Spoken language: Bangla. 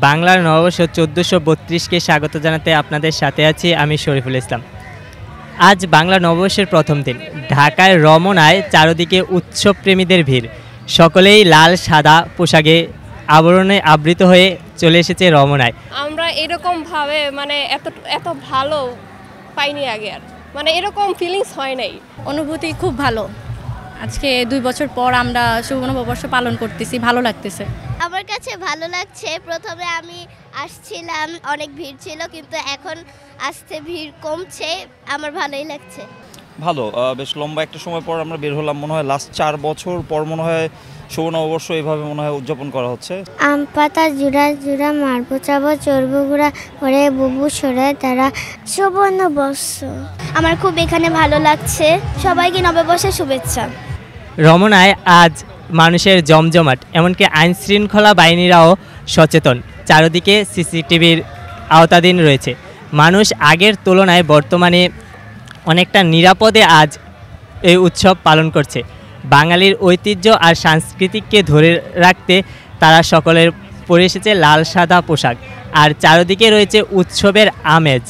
বাংলার নববর্ষ ১৪৩২কে স্বাগত জানাতে আপনাদের সাথে আছি আমি শরীফুল ইসলাম। আজ বাংলা নববর্ষের প্রথম দিন। ঢাকায় রমনায় চারদিকে উৎসবপ্রেমীদের ভিড়। সকলেই লাল সাদা পোশাকে আবরণে আবৃত হয়ে চলে এসেছে রমনায়। আমরা এরকমভাবে এত এত ভালো পাইনি আগে, আর এরকম ফিলিংস হয় নাই। অনুভূতি খুব ভালো। আজকে 2 বছর পর আমরা শুভ নববর্ষ পালন করতেছি, ভালো লাগতেছে। আমার কাছে ভালো লাগছে। প্রথমে আমি আসছিলাম, অনেক ভিড় ছিল, কিন্তু এখন আসতে ভিড় কমছে, আমার ভালোই লাগছে। ভালো, বেশ লম্বা একটা সময় পর আমরা বের হলাম, মনে হয় লাস্ট 4 বছর পর মনে হয় শুভ নববর্ষ এইভাবে মনে হয় উদযাপন করা হচ্ছে। আম পাতা জুড়া জুড়া মারবো চাবো চড়বো গুড়া ওরে বুবু সরে তারা শুভ নববর্ষ। আমার খুব এখানে ভালো লাগছে। সবাইকে নববর্ষের শুভেচ্ছা। রমনায় আজ মানুষের জমজমাট, এমনকি আইন শৃঙ্খলা বাহিনীরাও সচেতন। চারদিকে সিসিটিভির আওতাধীন রয়েছে। মানুষ আগের তুলনায় বর্তমানে অনেকটা নিরাপদে আজ এই উৎসব পালন করছে। বাঙালির ঐতিহ্য আর সংস্কৃতিকে ধরে রাখতে তারা সকলের পরে এসেছে লাল সাদা পোশাক, আর চারদিকে রয়েছে উৎসবের আমেজ।